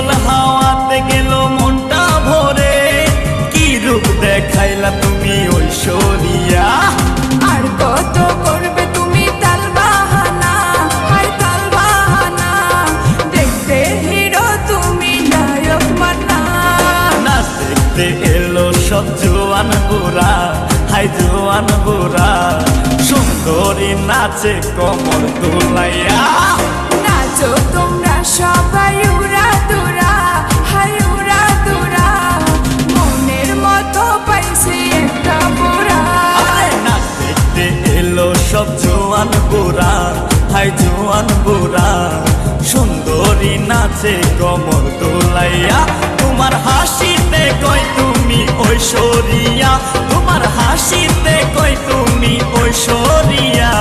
শীতল হাওয়াতে গেল মনটা ভরে, কি রূপ দেখাইলা তুমি ঐশ্বরিয়া। আর কত করবে তুমি তাল বাহানা, হায় তাল বাহানা, দেখতে হিরো তুমি নায়ক মান্না। নাচ দেখতে এলো সব জোয়ান বুড়া, হাই জোয়ান বুড়া, সুন্দরী নাচে কমর দোলাইয়া। নাচো তোমরা সবাই উড়া দুরা, হায় উড়া দুরা, মনের মতো পাইছি একটা বুড়া। নাচ দেখতে এলো সব জোয়ান বুড়া, হাই জোয়ান বুড়া, সুন্দরী নাচে কমর দোলাইয়া। তোমার হাসিতে কই তুমি ঐশ্বরিয়া, তোমার হাসিতে কই তুমি ঐশ্বরিয়া।